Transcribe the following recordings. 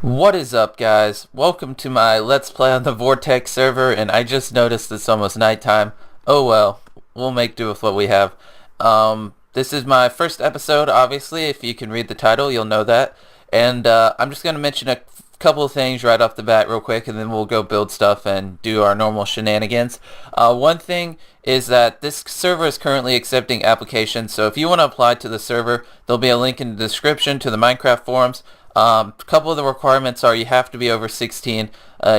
What is up, guys? Welcome to my Let's Play on the Vortex server, and I just noticed it's almost nighttime. Oh well, we'll make do with what we have. This is my first episode, obviously. If you can read the title, you'll know that. And I'm just going to mention a couple of things right off the bat real quick, and then we'll go build stuff and do our normal shenanigans. One thing is that this server is currently accepting applications, so if you want to apply to the server, there'll be a link in the description to the Minecraft forums. A couple of the requirements are you have to be over 16,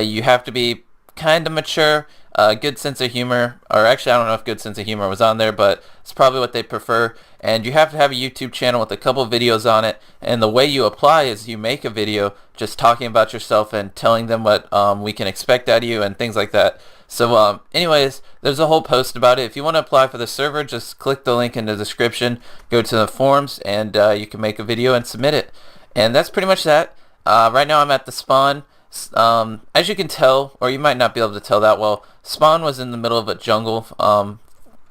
you have to be kind of mature, good sense of humor, or actually I don't know if good sense of humor was on there, but it's probably what they prefer, and you have to have a YouTube channel with a couple of videos on it, and the way you apply is you make a video just talking about yourself and telling them what we can expect out of you and things like that. So anyways, there's a whole post about it. If you want to apply for the server, just click the link in the description, go to the forums, and you can make a video and submit it. And that's pretty much that. Right now I'm at the spawn. As you can tell, or you might not be able to tell that well, spawn was in the middle of a jungle,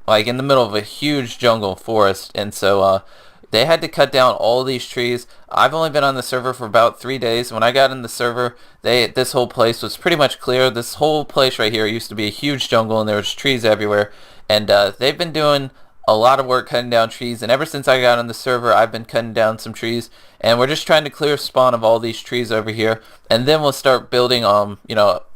like in the middle of a huge jungle forest, and so they had to cut down all these trees. I've only been on the server for about 3 days. When I got in the server, this whole place was pretty much clear. This whole place right here used to be a huge jungle, and there was trees everywhere. And they've been doing a lot of work cutting down trees, and ever since I got on the server I've been cutting down some trees, and we're just trying to clear spawn of all these trees over here, and then we'll start building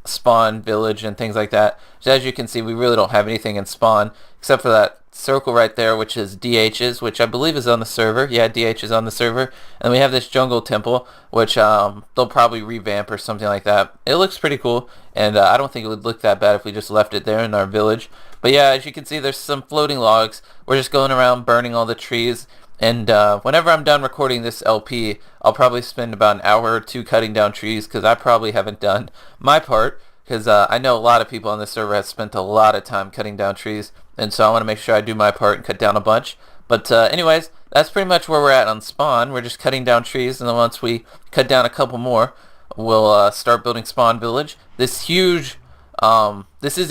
spawn village and things like that. So as you can see, we really don't have anything in spawn except for that circle right there, which is DH's, which I believe is on the server. Yeah, DH is on the server. And we have this jungle temple, which they'll probably revamp or something like that. It looks pretty cool, and I don't think it would look that bad if we just left it there in our village. But yeah, as you can see, there's some floating logs. We're just going around burning all the trees. And whenever I'm done recording this LP, I'll probably spend about an hour or two cutting down trees, because I probably haven't done my part, because I know a lot of people on this server have spent a lot of time cutting down trees, and so I want to make sure I do my part and cut down a bunch. But anyways, that's pretty much where we're at on spawn. We're just cutting down trees, and then once we cut down a couple more, we'll start building spawn village. This is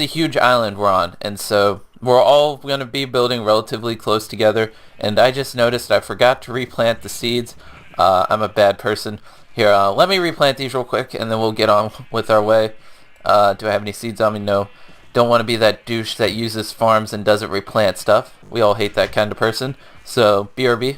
a huge island we're on, and so we're all going to be building relatively close together. And I just noticed I forgot to replant the seeds. I'm a bad person. Here, let me replant these real quick, and then we'll get on with our way. Do I have any seeds on me? No. Don't want to be that douche that uses farms and doesn't replant stuff. We all hate that kind of person. So, BRB.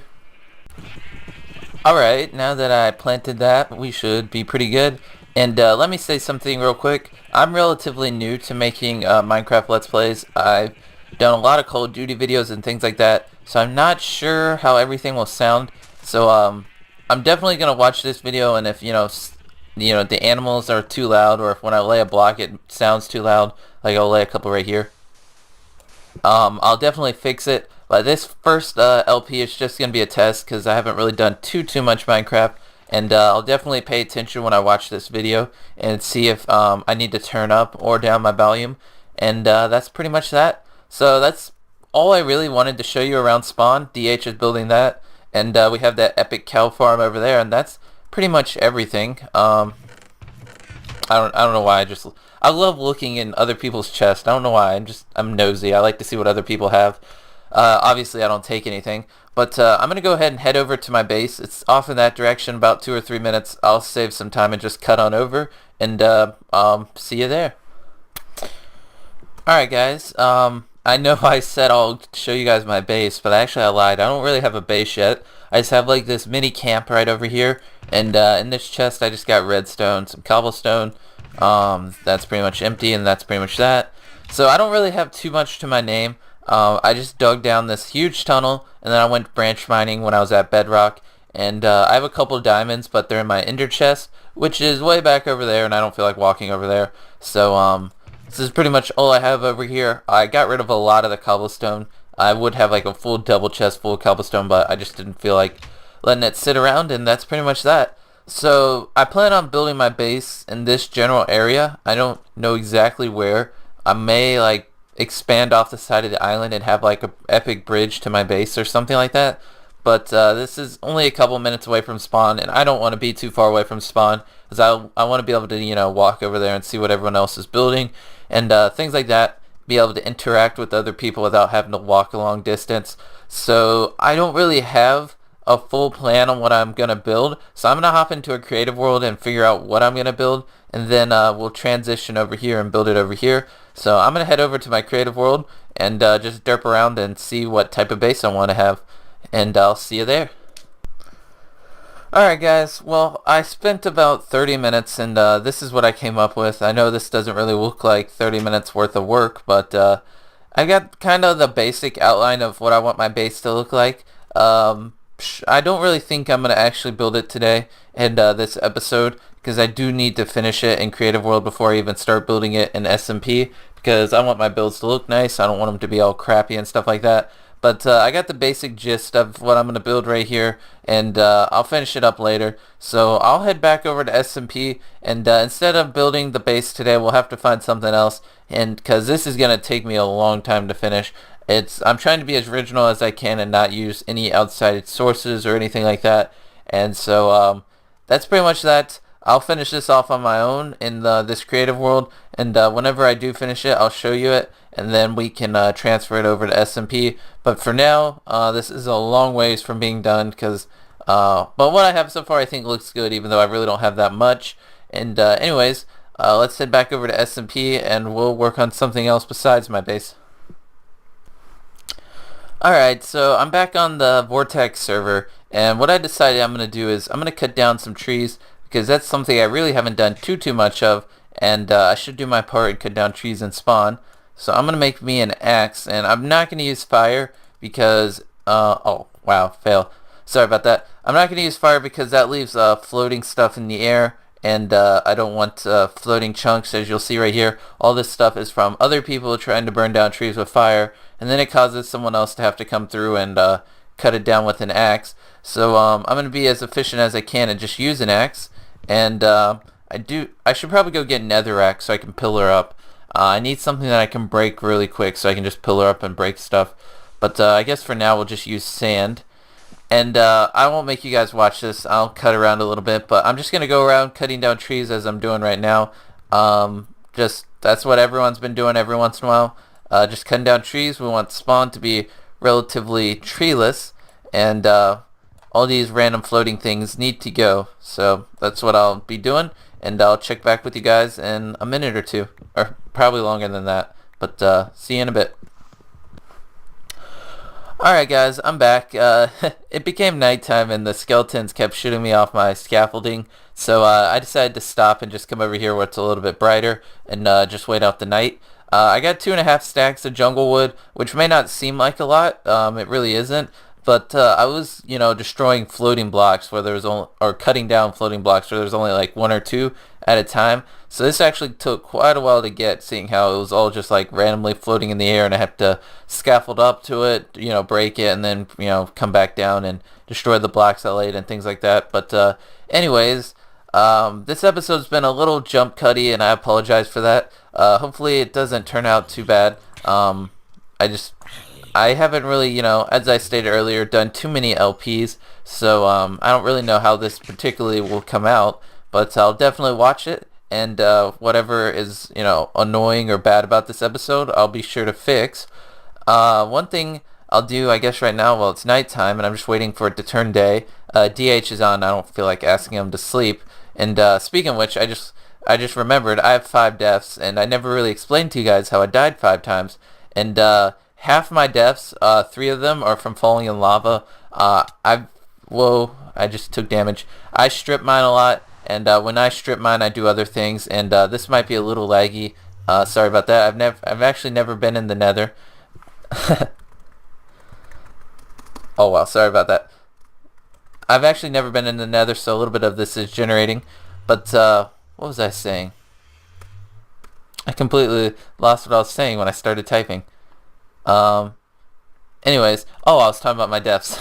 Alright, now that I planted that, we should be pretty good. And let me say something real quick. I'm relatively new to making Minecraft Let's Plays. I've done a lot of Call of Duty videos and things like that, so I'm not sure how everything will sound. So I'm definitely going to watch this video, and if, the animals are too loud, or if when I lay a block it sounds too loud, like I'll lay a couple right here, I'll definitely fix it. But this first LP is just going to be a test, because I haven't really done too much Minecraft, and I'll definitely pay attention when I watch this video and see if I need to turn up or down my volume. And that's pretty much that. So that's all I really wanted to show you around spawn. DH is building that, and we have that epic cow farm over there, and that's pretty much everything. I don't know why. I love looking in other people's chests. I don't know why. I'm nosy. I like to see what other people have. Obviously I don't take anything, but I'm gonna go ahead and head over to my base. It's off in that direction, about 2 or 3 minutes. I'll save some time and just cut on over, and see you there. Alright guys, I know I said I'll show you guys my base, but actually I lied. I don't really have a base yet. I just have like this mini camp right over here, and in this chest I just got redstone, some cobblestone. That's pretty much empty, and that's pretty much that. So I don't really have too much to my name. I just dug down this huge tunnel, and then I went branch mining when I was at Bedrock, and I have a couple of diamonds, but they're in my ender chest, which is way back over there, and I don't feel like walking over there. So this is pretty much all I have over here. I got rid of a lot of the cobblestone. I would have like a full double chest full of cobblestone, but I just didn't feel like letting it sit around, and that's pretty much that. So I plan on building my base in this general area. I don't know exactly where. I may like expand off the side of the island and have like a epic bridge to my base or something like that. But this is only a couple minutes away from spawn, and I don't want to be too far away from spawn, because I want to be able to walk over there and see what everyone else is building, and things like that. Be able to interact with other people without having to walk a long distance. So I don't really have a full plan on what I'm going to build. So I'm going to hop into a creative world and figure out what I'm going to build, and then we'll transition over here and build it over here. So I'm going to head over to my creative world and just derp around and see what type of base I want to have, and I'll see you there. Alright guys, well, I spent about 30 minutes and this is what I came up with. I know this doesn't really look like 30 minutes worth of work, but I got kind of the basic outline of what I want my base to look like. I don't really think I'm going to actually build it today in this episode, because I do need to finish it in Creative World before I even start building it in SMP, because I want my builds to look nice. I don't want them to be all crappy and stuff like that. But I got the basic gist of what I'm going to build right here, and I'll finish it up later. So I'll head back over to SMP, and instead of building the base today, we'll have to find something else, and because this is going to take me a long time to finish. I'm trying to be as original as I can and not use any outside sources or anything like that. And so that's pretty much that. I'll finish this off on my own in this creative world, and whenever I do finish it, I'll show you it, and then we can transfer it over to SMP. But for now, this is a long ways from being done, but what I have so far I think looks good, even though I really don't have that much. And anyways, let's head back over to SMP, and we'll work on something else besides my base. Alright, so I'm back on the Vortex server, and what I decided I'm going to do is I'm going to cut down some trees, because that's something I really haven't done too much of, and I should do my part and cut down trees and spawn. So I'm going to make me an axe, and I'm not going to use fire because, oh wow, fail. Sorry about that. I'm not going to use fire because that leaves floating stuff in the air, and I don't want floating chunks. As you'll see right here, all this stuff is from other people trying to burn down trees with fire, and then it causes someone else to have to come through and cut it down with an axe. So I'm going to be as efficient as I can and just use an axe. And I should probably go get netherrack so I can pillar up. I need something that I can break really quick so I can just pillar up and break stuff. But I guess for now we'll just use sand. And I won't make you guys watch this. I'll cut around a little bit, but I'm just going to go around cutting down trees as I'm doing right now. That's what everyone's been doing every once in a while. Just cutting down trees. We want spawn to be relatively treeless, and all these random floating things need to go. So that's what I'll be doing, and I'll check back with you guys in a minute or two, or probably longer than that. But see you in a bit. Alright guys, I'm back. It became nighttime and the skeletons kept shooting me off my scaffolding, so I decided to stop and just come over here where it's a little bit brighter and just wait out the night. I got 2.5 stacks of jungle wood, which may not seem like a lot. It really isn't. But I was, destroying floating blocks where there was only, or cutting down floating blocks where there was only like 1 or 2 at a time. So this actually took quite a while to get, seeing how it was all just like randomly floating in the air, and I had to scaffold up to it, break it, and then, come back down and destroy the blocks I laid and things like that. But anyways, this episode's been a little jump cutty, and I apologize for that. Hopefully it doesn't turn out too bad. I haven't really, as I stated earlier, done too many LPs, so I don't really know how this particularly will come out, but I'll definitely watch it, and whatever is, annoying or bad about this episode, I'll be sure to fix. One thing I'll do, I guess right now, well, it's nighttime, and I'm just waiting for it to turn day. DH is on. I don't feel like asking him to sleep, and speaking of which, I just remembered I have 5 deaths, and I never really explained to you guys how I died 5 times, and half my deaths, 3 of them are from falling in lava. I just took damage. I strip mine a lot, and when I strip mine, I do other things, and this might be a little laggy. Sorry about that. I've actually never been in the nether. Oh wow, sorry about that. I've actually never been in the nether, so a little bit of this is generating. But what was I saying? I completely lost what I was saying when I started typing. Anyways, I was talking about my deaths.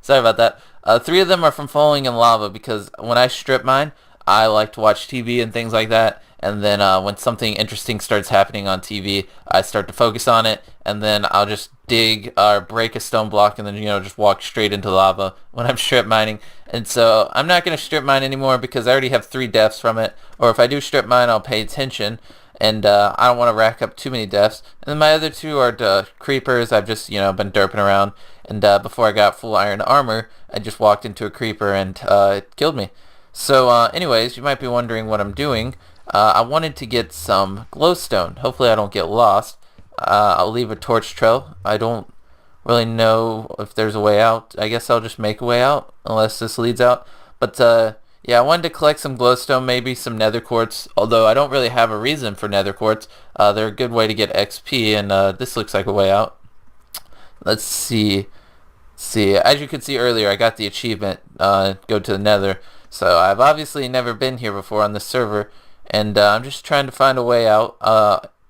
Sorry about that. 3 of them are from falling in lava, because when I strip mine, I like to watch TV and things like that, and then when something interesting starts happening on TV, I start to focus on it, and then I'll just dig or break a stone block, and then just walk straight into lava when I'm strip mining. And so I'm not going to strip mine anymore because I already have 3 deaths from it, or if I do strip mine, I'll pay attention. and I don't want to rack up too many deaths. And then my other two are the creepers. I've just been derping around, and before I got full iron armor, I just walked into a creeper and it killed me. So anyways, you might be wondering what I'm doing. I wanted to get some glowstone. Hopefully I don't get lost. I'll leave a torch trail. I don't really know if there's a way out. I guess I'll just make a way out unless this leads out. But yeah, I wanted to collect some glowstone, maybe some nether quartz, although I don't really have a reason for nether quartz. They're a good way to get XP, and this looks like a way out. Let's see. As you could see earlier, I got the achievement, go to the nether. So I've obviously never been here before on this server, and I'm just trying to find a way out.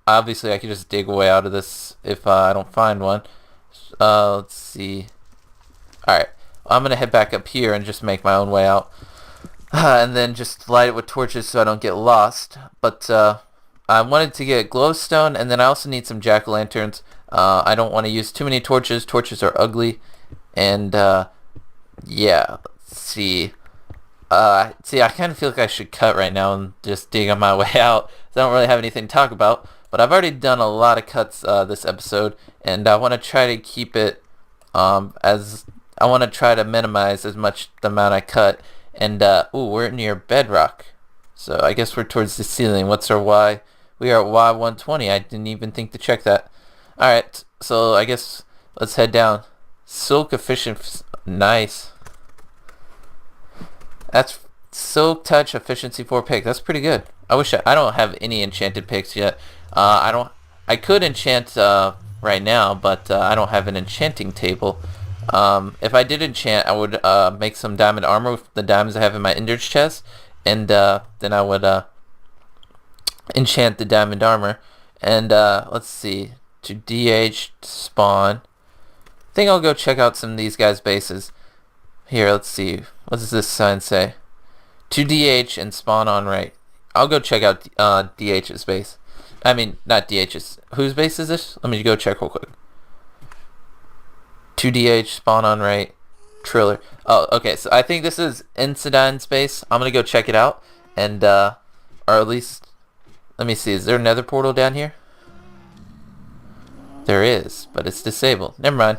Obviously I could just dig a way out of this if I don't find one. Let's see. Alright, I'm gonna head back up here and just make my own way out. And then just light it with torches so I don't get lost. But I wanted to get glowstone, and then I also need some jack-o'-lanterns. I don't want to use too many torches. Torches are ugly. And yeah, let's see. I kind of feel like I should cut right now and just dig on my way out. I don't really have anything to talk about. But I've already done a lot of cuts this episode, and I want to try to keep it as I want to try to minimize as much the amount I cut. And ooh, we're near bedrock, so I guess we're towards the ceiling. What's our Y? We are at Y120. I didn't even think to check that. All right, so I guess let's head down. Silk efficient, nice. That's Silk Touch Efficiency 4 pick. That's pretty good. I don't have any enchanted picks yet. I could enchant right now, but I don't have an enchanting table. If I did enchant, I would make some diamond armor with the diamonds I have in my ender's chest, and then I would enchant the diamond armor. And let's see, to DH spawn. I think I'll go check out some of these guys' bases. Here, let's see. What does this sign say? To DH and spawn on right. I'll go check out DH's base. I mean, not DH's. Whose base is this? Let me go check real quick. 2DH, spawn on right, Triller. Oh, okay, so I think this is Insidine's base. I'm gonna go check it out, and, or at least, let me see, is there a nether portal down here? There is, but it's disabled. Never mind.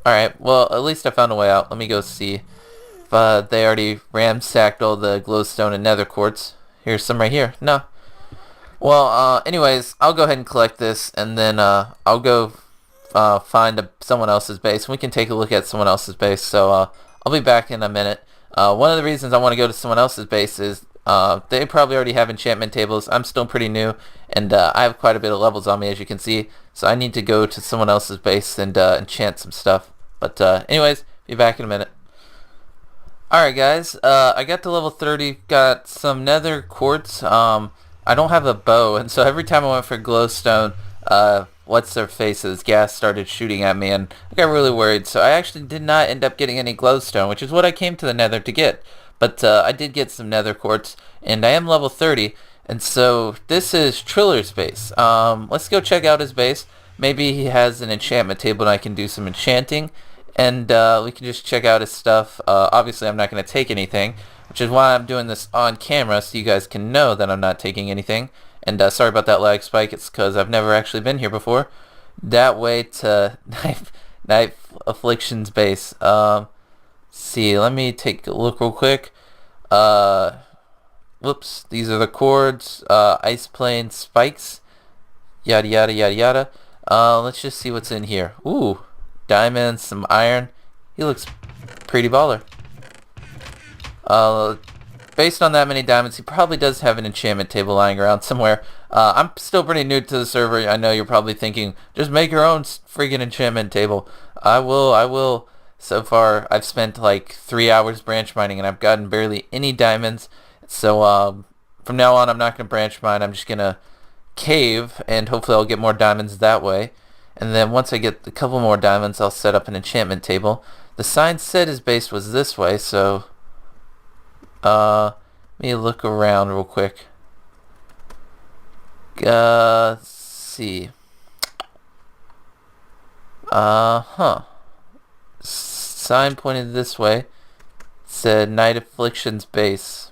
Alright, well, at least I found a way out. Let me go see if they already ransacked all the glowstone and nether quartz. Here's some right here. No. Well, anyways, I'll go ahead and collect this, and then I'll go find someone else's base. We can take a look at someone else's base. So I'll be back in a minute. One of the reasons I want to go to someone else's base is they probably already have enchantment tables. I'm still pretty new, and I have quite a bit of levels on me, as you can see. So I need to go to someone else's base and enchant some stuff. But anyways, be back in a minute. Alright guys, I got to level 30, got some nether quartz. I don't have a bow, and so every time I went for glowstone, what's their faces, gas started shooting at me, and I got really worried. So I actually did not end up getting any glowstone, which is what I came to the nether to get. But I did get some nether quartz, and I am level 30, and so this is Triller's base. Let's go check out his base. Maybe he has an enchantment table and I can do some enchanting, and we can just check out his stuff. Obviously I'm not going to take anything, which is why I'm doing this on camera, so you guys can know that I'm not taking anything. And sorry about that lag spike, it's because I've never actually been here before. That way to Night Affliction's base. See, let me take a look real quick. Whoops, these are the cords, ice plane spikes, yada yada yada yada. Let's just see what's in here. Ooh, diamonds, some iron. He looks pretty baller. Based on that many diamonds, he probably does have an enchantment table lying around somewhere. I'm still pretty new to the server. I know you're probably thinking, just make your own freaking enchantment table. I will. So far, I've spent like 3 hours branch mining, and I've gotten barely any diamonds. So from now on, I'm not going to branch mine. I'm just going to cave, and hopefully I'll get more diamonds that way. And then once I get a couple more diamonds, I'll set up an enchantment table. The sign said his base was this way, so let me look around real quick. Let's see. Sign pointed this way. Said Night Affliction's base.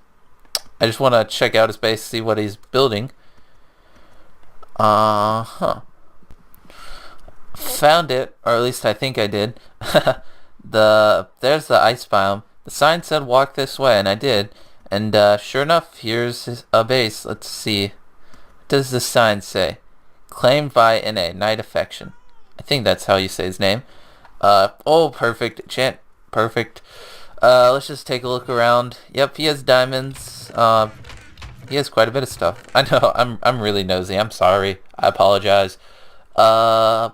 I just want to check out his base, see what he's building. Huh. Found it, or at least I think I did. There's the ice biome. The sign said walk this way, and I did. And sure enough, here's a base. Let's see. What does the sign say? Claimed by NA, Night Affection. I think that's how you say his name. Oh, perfect. Chant, perfect. Let's just take a look around. Yep, he has diamonds. He has quite a bit of stuff. I know, I'm really nosy. I'm sorry. I apologize. Let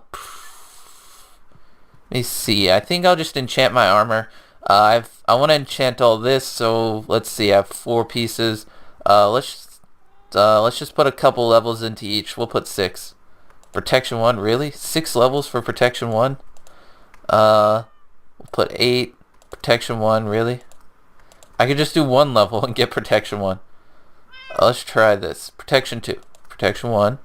me see. I think I'll just enchant my armor. I want to enchant all this, so let's see. I have 4 pieces. Let's just put a couple levels into each. We'll put 6. Protection 1, really? 6 levels for protection 1? We'll put 8. Protection 1, really? I could just do 1 level and get protection 1. Let's try this. Protection 2. Protection 1.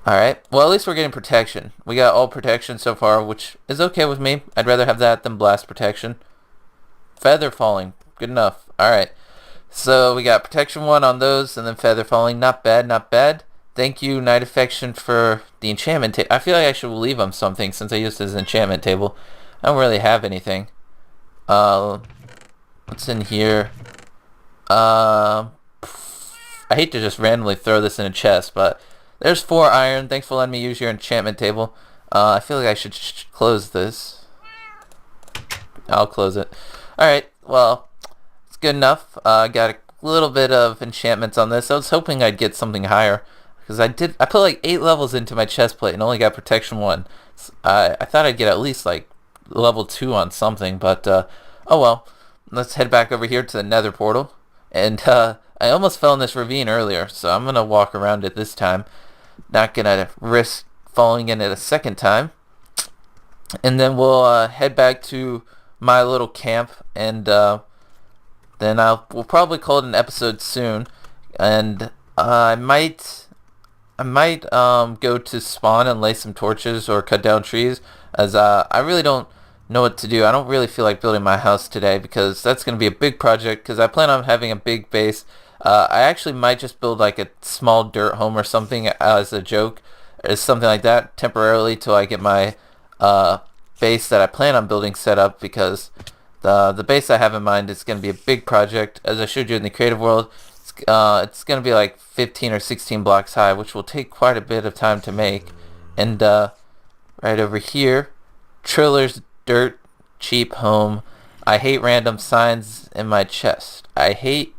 Alright. Well, at least we're getting protection. We got all protection so far, which is okay with me. I'd rather have that than blast protection. Feather falling. Good enough. Alright. So we got protection 1 on those, and then feather falling. Not bad, not bad. Thank you, Night Affection, for the enchantment table. I feel like I should leave him something since I used his enchantment table. I don't really have anything. What's in here? I hate to just randomly throw this in a chest, but there's 4 iron. Thanks for letting me use your enchantment table. I feel like I should close this. I'll close it. Alright, well, it's good enough. I got a little bit of enchantments on this. I was hoping I'd get something higher, because I put like 8 levels into my chest plate and only got protection 1. I thought I'd get at least like level 2 on something, but oh well. Let's head back over here to the nether portal. And I almost fell in this ravine earlier, so I'm gonna walk around it this time. Not gonna risk falling in it a second time. And then we'll head back to my little camp, and then we'll probably call it an episode soon. And I might go to spawn and lay some torches or cut down trees, as I really don't know what to do. I don't really feel like building my house today, because that's going to be a big project, because I plan on having a big base. I actually might just build like a small dirt home or something as a joke, or something like that temporarily till I get my base that I plan on building set up, because the base I have in mind is going to be a big project. As I showed you in the creative world, it's going to be like 15 or 16 blocks high, which will take quite a bit of time to make. And right over here, Triller's dirt cheap home. I hate random signs in my chest. I hate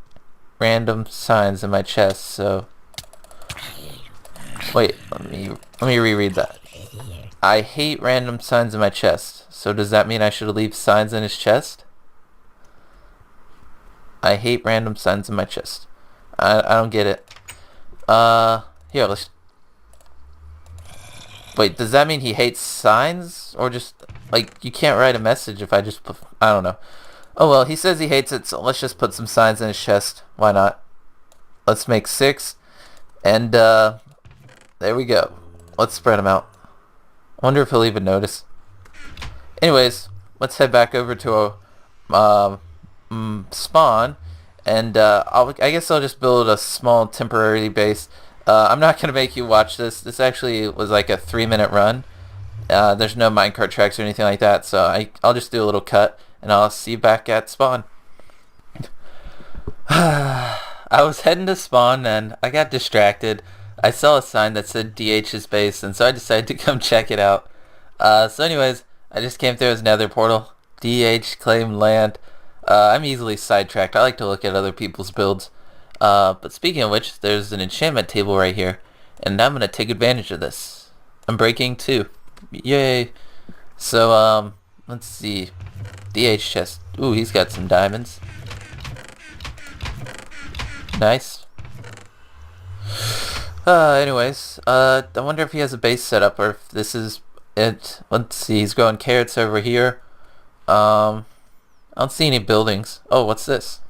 random signs in my chest. So wait, let me reread that. I hate random signs in my chest. So does that mean I should leave signs in his chest? I hate random signs in my chest. I don't get it. Here, let's... Wait, does that mean he hates signs? Or just, like, you can't write a message if I just put... I don't know. Oh well, he says he hates it, so let's just put some signs in his chest. Why not? Let's make 6. And, there we go. Let's spread them out. I wonder if he'll even notice. Anyways, let's head back over to a spawn. And I guess I'll just build a small temporary base. I'm not going to make you watch this. This actually was like a 3-minute run. There's no minecart tracks or anything like that, so I'll just do a little cut, and I'll see you back at spawn. I was heading to spawn, and I got distracted. I saw a sign that said DH's base, and so I decided to come check it out. So anyways, I just came through his nether portal. DH claimed land. I'm easily sidetracked. I like to look at other people's builds. But speaking of which, there's an enchantment table right here, and I'm gonna take advantage of this. I'm breaking 2. Yay! So let's see. DH chest. Ooh, he's got some diamonds. Nice. Anyways, I wonder if he has a base set up, or if this is it. Let's see. He's growing carrots over here. I don't see any buildings. Oh, what's this?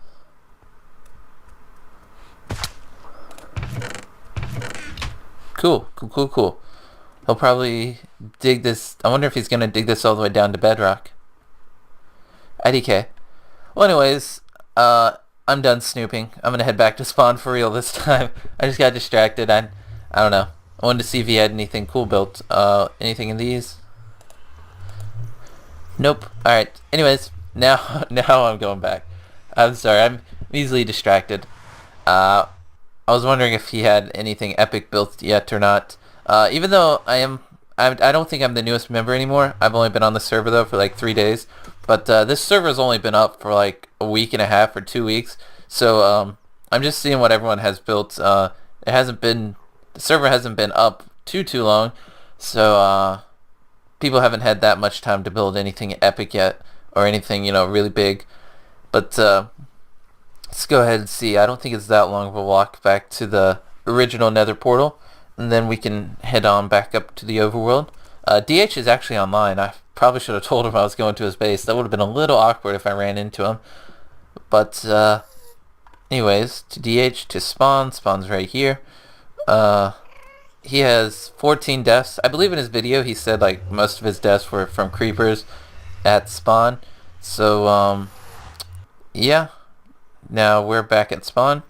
Cool. He'll probably dig this. I wonder if he's gonna dig this all the way down to bedrock. IDK. Well, anyways, I'm done snooping. I'm gonna head back to spawn for real this time. I just got distracted. I don't know. I wanted to see if he had anything cool built. Anything in these? Nope. Alright. Anyways, now I'm going back. I'm sorry, I'm easily distracted. I was wondering if he had anything epic built yet or not. Even though I don't think I'm the newest member anymore. I've only been on the server though for like 3 days. But this server's only been up for like a week and a half or 2 weeks. So I'm just seeing what everyone has built. The server hasn't been up too long. So people haven't had that much time to build anything epic yet or anything, really big. But let's go ahead and see. I don't think it's that long of a walk back to the original Nether portal, and then we can head on back up to the overworld. DH is actually online. I probably should have told him I was going to his base. That would have been a little awkward if I ran into him. But anyways, to DH to spawn. Spawn's right here. He has 14 deaths. I believe in his video he said like most of his deaths were from creepers at spawn. So yeah. Now we're back at spawn.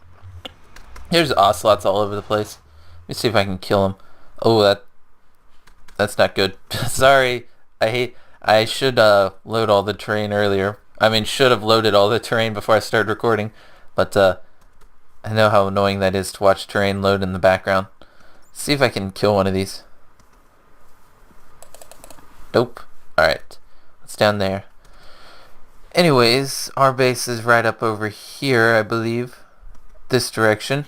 There's ocelots all over the place. Let me see if I can kill him. Oh, that's not good. Sorry. I should load all the terrain earlier. I mean, should have loaded all the terrain before I started recording. But I know how annoying that is to watch terrain load in the background. Let's see if I can kill one of these. Nope. Alright. What's down there? Anyways, our base is right up over here, I believe. This direction.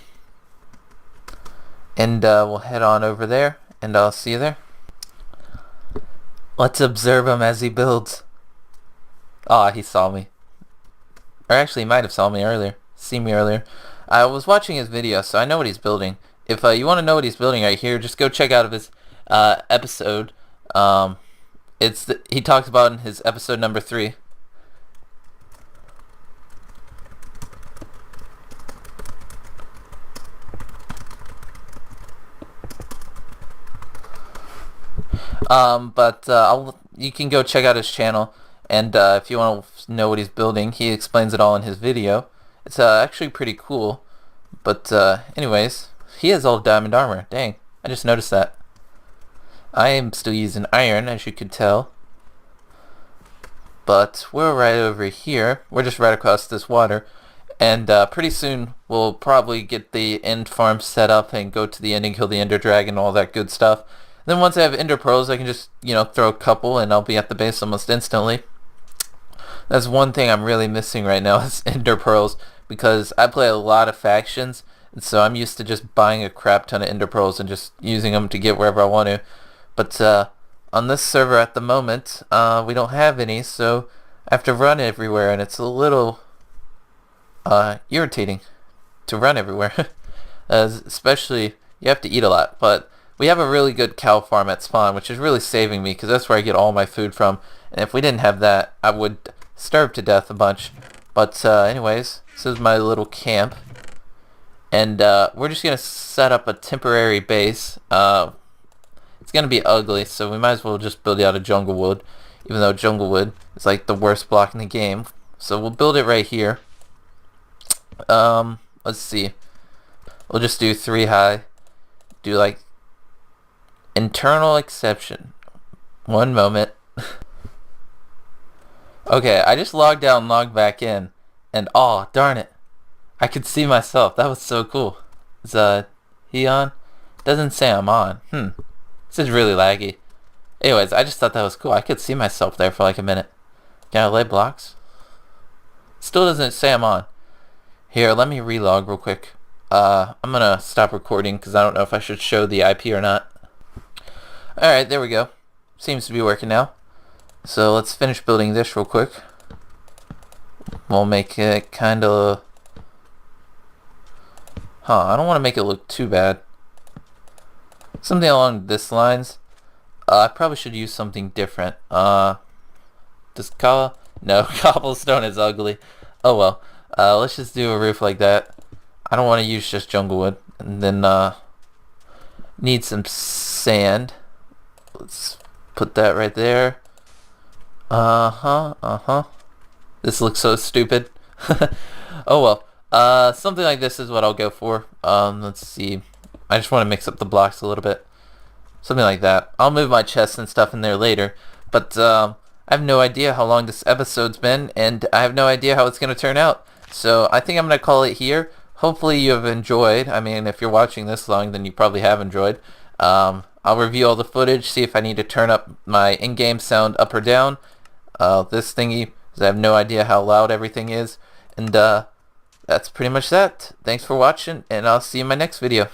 And we'll head on over there, and I'll see you there. Let's observe him as he builds. Ah, he saw me. Or actually, he might have seen me earlier. I was watching his video, so I know what he's building. If you want to know what he's building right here, just go check out his episode. He talks about in his episode number 3. You can go check out his channel, and if you want to know what he's building, he explains it all in his video. It's actually pretty cool. But anyways, he has all diamond armor. Dang, I just noticed that. I am still using iron, as you could tell. But we're right over here. We're just right across this water. And pretty soon we'll probably get the end farm set up and go to the end and kill the ender dragon and all that good stuff. Then once I have ender pearls, I can just, throw a couple and I'll be at the base almost instantly. That's one thing I'm really missing right now is ender pearls, because I play a lot of factions, and so I'm used to just buying a crap ton of ender pearls and just using them to get wherever I want to. But on this server at the moment, we don't have any, so I have to run everywhere, and it's a little irritating to run everywhere. Especially, you have to eat a lot, but we have a really good cow farm at spawn, which is really saving me, because that's where I get all my food from, and if we didn't have that, I would starve to death a bunch. But anyways, this is my little camp, and we're just going to set up a temporary base. It's going to be ugly, so we might as well just build it out of jungle wood, even though jungle wood is like the worst block in the game. So we'll build it right here. Let's see. We'll just do 3 high. Do like internal exception. One moment. Okay, I just logged out and logged back in, and oh darn it, I could see myself. That was so cool. Is he on? Doesn't say I'm on. This is really laggy. Anyways, I just thought that was cool. I could see myself there for like a minute. Can I lay blocks? Still doesn't say I'm on. Here, let me relog real quick. I'm gonna stop recording because I don't know if I should show the IP or not. Alright, there we go. Seems to be working now. So let's finish building this real quick. We'll make it kind of... I don't want to make it look too bad. Something along this lines. I probably should use something different. No, cobblestone is ugly. Oh well. Let's just do a roof like that. I don't want to use just jungle wood. And then need some sand. Let's put that right there. This looks so stupid. Oh well. Something like this is what I'll go for. Let's see. I just want to mix up the blocks a little bit. something like that. I'll move my chest and stuff in there later, but I have no idea how long this episode's been, and I have no idea how it's going to turn out. So I think I'm going to call it here. Hopefully you have enjoyed. I mean, if you're watching this long, then you probably have enjoyed. I'll review all the footage, see if I need to turn up my in-game sound up or down. This thingy, because I have no idea how loud everything is. And that's pretty much that. Thanks for watching, and I'll see you in my next video.